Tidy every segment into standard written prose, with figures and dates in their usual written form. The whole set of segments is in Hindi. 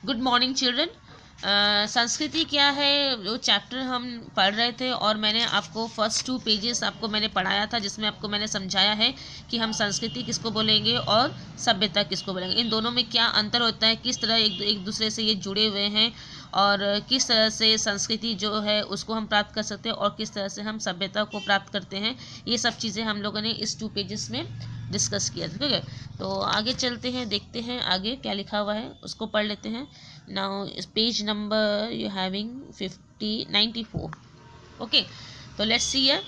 Good morning children. संस्कृति क्या है वो चैप्टर हम पढ़ रहे थे और मैंने आपको फर्स्ट 2 पेजेस आपको मैंने पढ़ाया था, जिसमें आपको मैंने समझाया है कि हम संस्कृति किसको बोलेंगे और सभ्यता किसको बोलेंगे। इन दोनों में क्या अंतर होता है, किस तरह एक दूसरे से ये जुड़े हुए हैं और किस तरह से संस्कृति जो है उसको हम प्राप्त कर सकते हैं और किस तरह से हम सभ्यता को प्राप्त करते हैं। ये सब चीज़ें हम लोगों ने इस 2 पेजेस में डिस्कस किया। ठीक है, तो आगे चलते हैं, देखते हैं आगे क्या लिखा हुआ है, उसको पढ़ लेते हैं। Now page number you having 94। Okay, तो लेट्स सी है।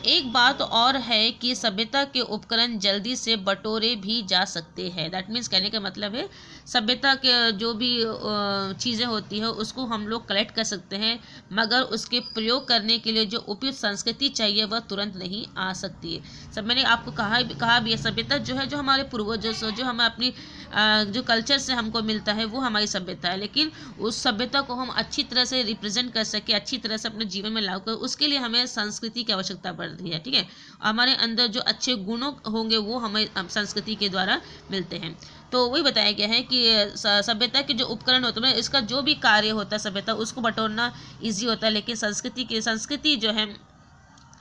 एक बात और है कि सभ्यता के उपकरण जल्दी से बटोरे भी जा सकते हैं। दैट मीन्स कहने का मतलब है सभ्यता के जो भी चीज़ें होती है उसको हम लोग कलेक्ट कर सकते हैं, मगर उसके प्रयोग करने के लिए जो उपयुक्त संस्कृति चाहिए वह तुरंत नहीं आ सकती है। सब मैंने आपको कहा भी है, सभ्यता जो है, जो हमारे पूर्वजों से, जो हमें अपनी जो कल्चर से हमको मिलता है वो हमारी सभ्यता है, लेकिन उस सभ्यता को हम अच्छी तरह से रिप्रेजेंट कर सके, अच्छी तरह से अपने जीवन में लागू कर, उसके लिए हमें संस्कृति की आवश्यकता पड़ती है। ठीक है, हमारे अंदर जो अच्छे गुणों होंगे वो हमें संस्कृति के द्वारा मिलते हैं। तो वही बताया गया है कि सभ्यता के जो उपकरण होते हैं, इसका जो भी कार्य होता है सभ्यता, उसको बटोरना ईजी होता है, लेकिन संस्कृति जो है,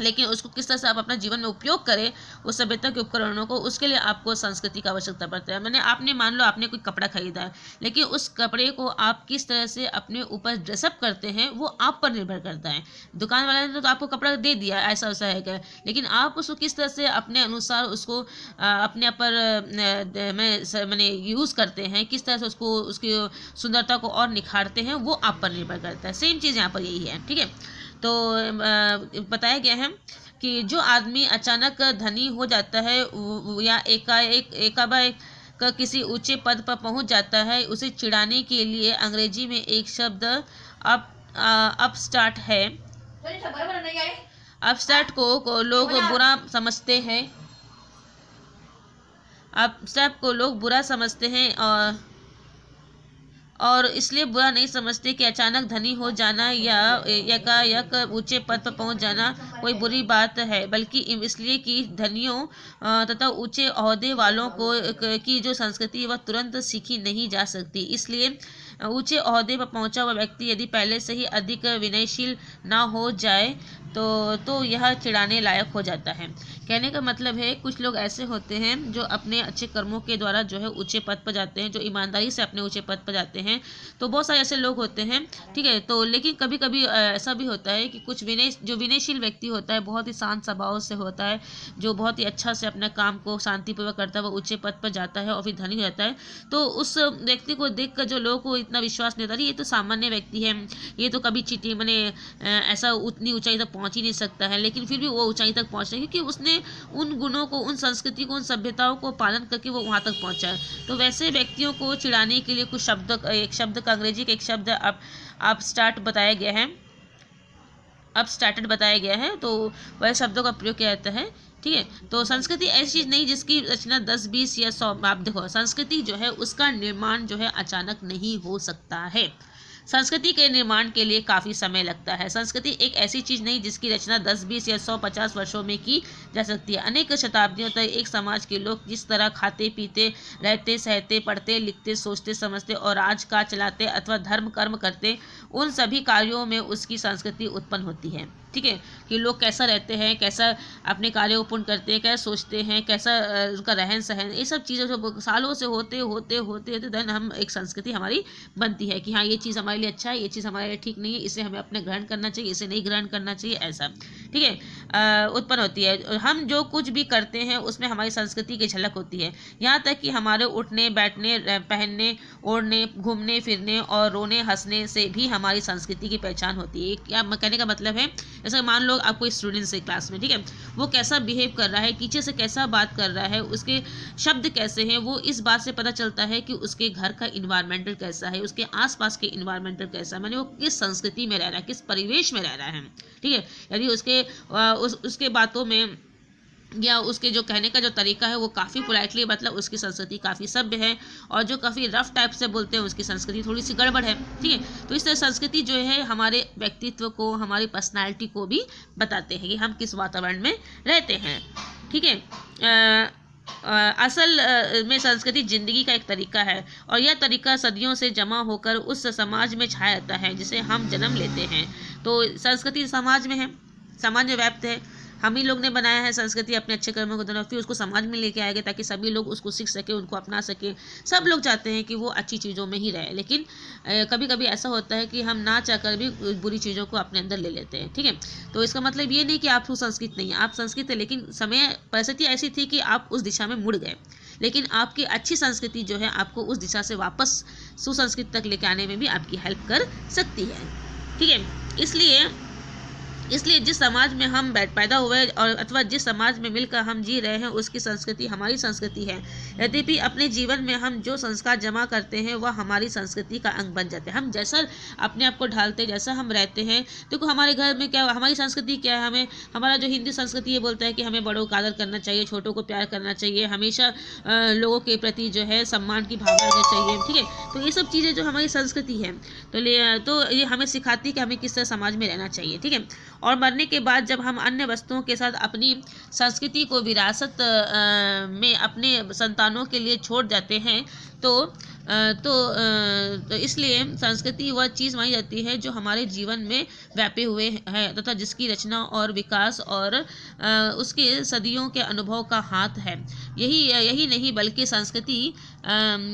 लेकिन उसको किस तरह से आप अपना जीवन में उपयोग करें उस सभ्यता के उपकरणों को, उसके लिए आपको संस्कृति की आवश्यकता पड़ती है। आपने मान लो आपने कोई कपड़ा खरीदा है, लेकिन उस कपड़े को आप किस तरह से अपने ऊपर ड्रेसअप करते हैं वो आप पर निर्भर करता है। दुकान वाले ने तो आपको कपड़ा दे दिया, ऐसा वैसा है क्या, लेकिन आप उसको किस तरह से अपने अनुसार उसको अपने पर मैंने यूज़ करते हैं, किस तरह से उसको उसकी सुंदरता को और निखारते हैं, वो आप पर निर्भर करता है। सेम चीज़ यहाँ पर यही है। ठीक है, तो बताया गया है कि जो आदमी अचानक धनी हो जाता है या एकाएक किसी ऊंचे पद पर पहुंच जाता है, उसे चिढ़ाने के लिए अंग्रेजी में एक शब्द अपस्टार्ट है। अपस्टार्ट को लोग बुरा समझते हैं, अपस्टार्ट को लोग बुरा समझते हैं और इसलिए बुरा नहीं समझते कि अचानक धनी हो जाना या एकाएक ऊंचे पद पर पहुंच जाना कोई बुरी बात है, बल्कि इसलिए कि धनियों तथा ऊंचे ओहदे वालों की जो संस्कृति वह तुरंत सीखी नहीं जा सकती। इसलिए ऊंचे ओहदे पर पहुंचा हुआ व्यक्ति यदि पहले से ही अधिक विनयशील ना हो जाए तो यह चिढ़ाने लायक हो जाता है। कहने का मतलब है कुछ लोग ऐसे होते हैं जो अपने अच्छे कर्मों के द्वारा जो है ऊंचे पद पर जाते हैं, जो ईमानदारी से अपने ऊंचे पद पर जाते हैं। तो बहुत सारे ऐसे लोग होते हैं। ठीक है, तो लेकिन कभी कभी ऐसा भी होता है कि कुछ विनयशील व्यक्ति होता है, बहुत ही शांत स्वभाव से होता है, जो बहुत ही अच्छा से अपने काम को शांतिपूर्वक करता है, वो ऊंचे पद पर जाता है और फिर धनी हो जाता है। तो उस व्यक्ति को देख कर जो लोगों को इतना विश्वास नहीं होता, ये तो सामान्य व्यक्ति है, ये तो कभी चीटी ऐसा उतनी ऊंचाई तक पहुंच ही नहीं सकता है, लेकिन फिर भी वो ऊंचाई तक पहुंचता है क्योंकि उसने उन गुणों को, उन संस्कृति को, उन सभ्यताओं को पालन करके वो वहां तक पहुंचा है। तो वैसे व्यक्तियों को चिढ़ाने के लिए एक शब्द का अंग्रेजी का एक शब्द अपस्टार्ट बताया गया है, अपस्टार्टेड बताया गया है, तो वह शब्दों का प्रयोग किया जाता है। ठीक है, तो संस्कृति ऐसी चीज़ नहीं जिसकी रचना 10, 20 या 100, आप देखो संस्कृति जो है उसका निर्माण जो है अचानक नहीं हो सकता है। संस्कृति के निर्माण के लिए काफ़ी समय लगता है। संस्कृति एक ऐसी चीज़ नहीं जिसकी रचना 10, 20 या 100, 50 वर्षों में की जा सकती है। अनेक शताब्दियों तक एक समाज के लोग जिस तरह खाते पीते रहते, सहते, पढ़ते, लिखते, सोचते, समझते और राज काज चलाते अथवा धर्म कर्म करते, उन सभी कार्यों में उसकी संस्कृति उत्पन्न होती है। ठीक है, कि लोग कैसा रहते हैं, कैसा अपने कार्यों को पूर्ण करते हैं, कैसा सोचते हैं, कैसा उनका रहन सहन, ये सब चीज़ें जो सालों से होते देन हम एक संस्कृति हमारी बनती है कि हाँ ये चीज़ हमारे लिए अच्छा है, ये चीज़ हमारे लिए ठीक नहीं है, इसे हमें अपने ग्रहण करना चाहिए, इसे नहीं ग्रहण करना चाहिए, ऐसा। ठीक है, उत्पन्न होती है। हम जो कुछ भी करते हैं उसमें हमारी संस्कृति की झलक होती है। यहाँ तक कि हमारे उठने बैठने, पहनने ओढ़ने, घूमने फिरने और रोने हंसने से भी हमारी संस्कृति की पहचान होती है। क्या कहने का मतलब है, जैसे मान लो आप कोई स्टूडेंट्स है क्लास में, ठीक है, वो कैसा बिहेव कर रहा है, टीचर से कैसा बात कर रहा है, उसके शब्द कैसे हैं, वो इस बात से पता चलता है कि उसके घर का इन्वायरमेंटल कैसा है, उसके आसपास के इन्वायरमेंटल कैसा है, माने वो किस संस्कृति में रह रहा है, किस परिवेश में रह रहा है। ठीक है, यदि उसके बातों में या उसके जो कहने का जो तरीका है वो काफ़ी पोलाइटली, मतलब उसकी संस्कृति काफ़ी सभ्य है, और जो काफ़ी रफ टाइप से बोलते हैं उसकी संस्कृति थोड़ी सी गड़बड़ है। ठीक है, तो इस तरह संस्कृति जो है हमारे व्यक्तित्व को, हमारी पर्सनालिटी को भी बताते हैं कि हम किस वातावरण में रहते हैं। ठीक है, असल में संस्कृति जिंदगी का एक तरीका है और यह तरीका सदियों से जमा होकर उस समाज में छाया रहता है जिसे हम जन्म लेते हैं। तो संस्कृति समाज में है, समाज में व्याप्त है, हम ही लोग ने बनाया है संस्कृति अपने अच्छे कर्मों को देना, फिर उसको समाज में लेके आएंगे ताकि सभी लोग उसको सीख सके, उनको अपना सके। सब लोग चाहते हैं कि वो अच्छी चीज़ों में ही रहे, लेकिन कभी कभी ऐसा होता है कि हम ना चाहकर भी बुरी चीज़ों को अपने अंदर ले लेते हैं। ठीक है, तो इसका मतलब ये नहीं कि आप सुसंस्कृत नहीं है, आप संस्कृत है, लेकिन समय परिस्थिति ऐसी थी कि आप उस दिशा में मुड़ गए। लेकिन आपकी अच्छी संस्कृति जो है आपको उस दिशा से वापस सुसंस्कृत तक लेके आने में भी आपकी हेल्प कर सकती है। ठीक है, इसलिए जिस समाज में हम पैदा हुए और अथवा जिस समाज में मिलकर हम जी रहे हैं उसकी संस्कृति हमारी संस्कृति है। यद्यपि अपने जीवन में हम जो संस्कार जमा करते हैं वह हमारी संस्कृति का अंग बन जाते हैं। हम जैसा अपने आप को ढालते, जैसा हम रहते हैं, देखो हमारे घर में क्या, हमारी संस्कृति क्या है, हमारा जो हिंदी संस्कृति ये बोलता है कि हमें बड़ों का आदर करना चाहिए, छोटों को प्यार करना चाहिए, हमेशा लोगों के प्रति जो है सम्मान की भावना रखनी चाहिए। ठीक है, तो ये सब चीज़ें जो हमारी संस्कृति है तो ये हमें सिखाती है कि हमें किस तरह समाज में रहना चाहिए। ठीक है, और मरने के बाद जब हम अन्य वस्तुओं के साथ अपनी संस्कृति को विरासत में अपने संतानों के लिए छोड़ जाते हैं तो इसलिए संस्कृति वह चीज़ मानी जाती है जो हमारे जीवन में व्यापे हुए है तथा जिसकी रचना और विकास और उसके सदियों के अनुभव का हाथ है। यही नहीं बल्कि संस्कृति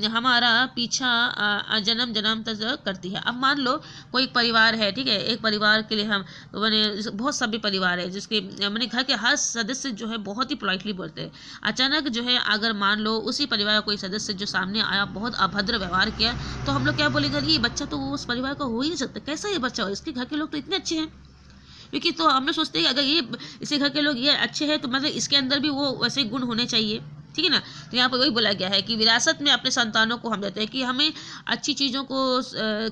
हमारा पीछा जन्म जन्म तक करती है। अब मान लो कोई परिवार है, ठीक है, एक परिवार के लिए हम मैंने बहुत सभ्य परिवार है जिसके मैंने घर के हर सदस्य जो है बहुत ही पोलाइटली बोलते हैं। अचानक जो है अगर मान लो उसी परिवार का कोई सदस्य जो सामने आया बहुत अभद्र व्यवहार किया तो हम लोग क्या बोलेंगे, ये बच्चा तो वो उस परिवार का हो ही नहीं सकता, कैसा ये बच्चा हो, इसके घर के लोग तो इतने अच्छे हैं। क्योंकि तो हम लोग सोचते हैं अगर ये इसके घर के लोग ये अच्छे हैं तो मतलब इसके अंदर भी वो वैसे गुण होने चाहिए। ठीक है ना, तो यहाँ पर वही बोला गया है कि विरासत में अपने संतानों को हम देते हैं कि हमें अच्छी चीज़ों को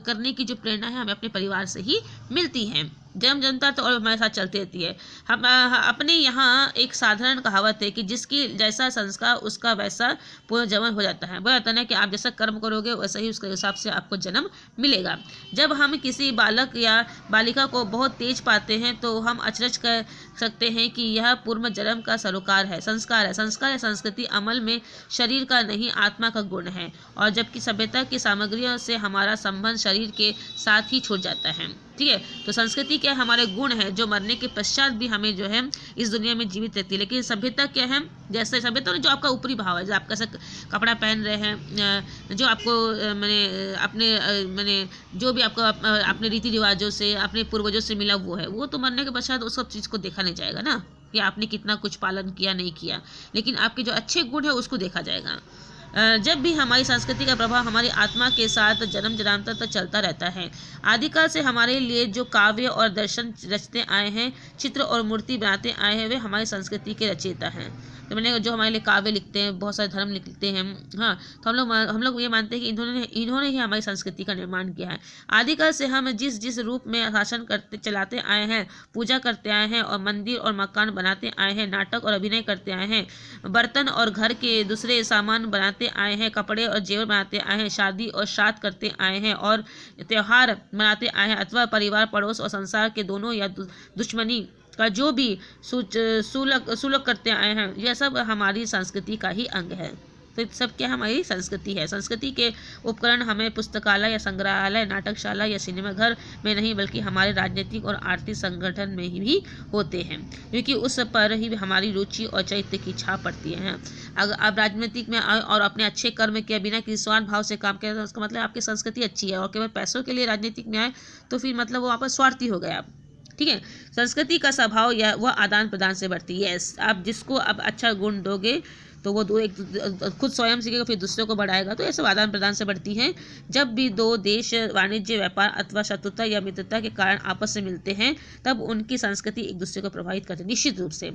करने की जो प्रेरणा है हमें अपने परिवार से ही मिलती है। जन्म जनता तो और हमारे साथ चलती रहती है। हम अपने यहाँ एक साधारण कहावत है कि जिसकी जैसा संस्कार उसका वैसा पुनर्जन्म हो जाता है। बोला जाता है ना कि आप जैसा कर्म करोगे वैसा ही उसके हिसाब से आपको जन्म मिलेगा। जब हम किसी बालक या बालिका को बहुत तेज पाते हैं तो हम अचरज कर सकते हैं कि यह पूर्व जन्म का सरोकार है, संस्कार है। संस्कार या संस्कृति अमल में शरीर का नहीं आत्मा का गुण है, और जबकि सभ्यता की सामग्रियों से हमारा संबंध शरीर के साथ ही छूट जाता है। ठीक है, तो संस्कृति क्या है, हमारे गुण है जो मरने के पश्चात भी हमें जो है इस दुनिया में जीवित रहती है। लेकिन सभ्यता क्या है, जैसे सभ्यता जो आपका ऊपरी भाव है, जो आप कैसा कपड़ा पहन रहे हैं, जो आपको मैंने जो भी आपको अपने रीति रिवाजों से अपने पूर्वजों से मिला वो है, वो तो मरने के पश्चात उस सब चीज़ को देखा नहीं जाएगा ना कि आपने कितना कुछ पालन किया नहीं किया, लेकिन आपके जो अच्छे गुण है उसको देखा जाएगा। जब भी हमारी संस्कृति का प्रभाव हमारी आत्मा के साथ जन्म जन्मांतर तक चलता रहता है। आदिकाल से हमारे लिए जो काव्य और दर्शन रचते आए हैं, चित्र और मूर्ति बनाते आए हैं, वे हमारी संस्कृति के रचयिता हैं। तो मैंने जो हमारे लिए काव्य लिखते हैं, बहुत सारे धर्म लिखते हैं, हाँ, तो हम लोग ये मानते हैं कि इन्होंने ही हमारी संस्कृति का निर्माण किया है। आदिकाल से हम जिस रूप में शासन करते चलाते आए हैं, पूजा करते आए हैं और मंदिर और मकान बनाते आए हैं, नाटक और अभिनय करते आए हैं, बर्तन और घर के दूसरे सामान बनाते आए हैं, कपड़े और जेवर बनाते आए हैं, शादी और श्राद्ध करते आए हैं और त्यौहार मनाते आए हैं, अथवा परिवार पड़ोस और संसार के दोनों या दुश्मनी का जो भी सुलग करते आए हैं, यह सब हमारी संस्कृति का ही अंग है। तो सब क्या हमारी संस्कृति है। संस्कृति के उपकरण हमें पुस्तकालय या संग्रहालय, नाटकशाला या सिनेमाघर में नहीं बल्कि हमारे राजनीतिक और आर्थिक संगठन में ही होते हैं, क्योंकि उस पर ही हमारी रुचि और चरित्र की छाप पड़ती है। अगर आप राजनीतिक में आए और अपने अच्छे कर्म किए बिना किसी स्वार्थ भाव से काम करें तो उसका मतलब आपकी संस्कृति अच्छी है, और केवल पैसों के लिए राजनीतिक में आए तो फिर मतलब वो आप स्वार्थी हो गए आप। ठीक है, संस्कृति का स्वभाव या वह आदान प्रदान से बढ़ती है। आप जिसको अब अच्छा गुण दोगे तो वो खुद स्वयं सीखेगा फिर दूसरों को बढ़ाएगा, तो ये सब आदान प्रदान से बढ़ती हैं। जब भी दो देश वाणिज्य, व्यापार अथवा शत्रुता या मित्रता के कारण आपस से मिलते हैं तब उनकी संस्कृति एक दूसरे को प्रभावित करती है। निश्चित रूप से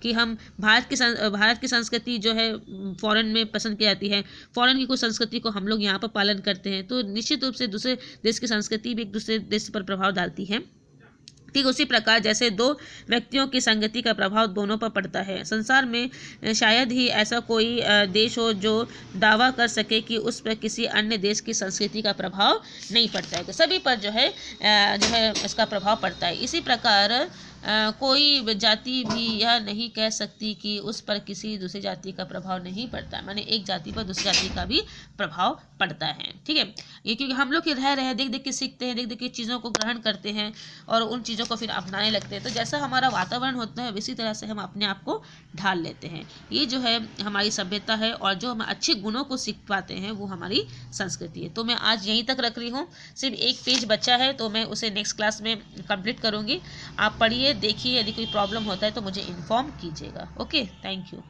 कि हम भारत की संस्कृति जो है फॉरेन में पसंद की जाती है, फॉरेन की कुछ संस्कृति को हम लोग यहाँ पर पालन करते हैं, तो निश्चित रूप से दूसरे देश की संस्कृति भी एक दूसरे देश पर प्रभाव डालती है। ठीक उसी प्रकार जैसे दो व्यक्तियों की संगति का प्रभाव दोनों पर पड़ता है। संसार में शायद ही ऐसा कोई देश हो जो दावा कर सके कि उस पर किसी अन्य देश की संस्कृति का प्रभाव नहीं पड़ता है। तो सभी पर जो है इसका प्रभाव पड़ता है। इसी प्रकार कोई जाति भी यह नहीं कह सकती कि उस पर किसी दूसरी जाति का प्रभाव नहीं पड़ता है। माने एक जाति पर दूसरी जाति का भी प्रभाव पड़ता है। ठीक है, ये क्योंकि हम लोग रह रहे हैं, देख देख के सीखते हैं, देख देख के चीज़ों को ग्रहण करते हैं और उन चीज़ों को फिर अपनाने लगते हैं। तो जैसा हमारा वातावरण होता है इसी तरह से हम अपने आप को ढाल लेते हैं। ये जो है हमारी सभ्यता है और जो हम अच्छे गुणों को सीख पाते हैं वो हमारी संस्कृति है। तो मैं आज यहीं तक रख रही हूँ, सिर्फ एक पेज बचा है तो मैं उसे नेक्स्ट क्लास में कंप्लीट करूँगी। आप पढ़िए, देखिए, यदि कोई प्रॉब्लम होता है तो मुझे इन्फॉर्म कीजिएगा। Okay, thank you.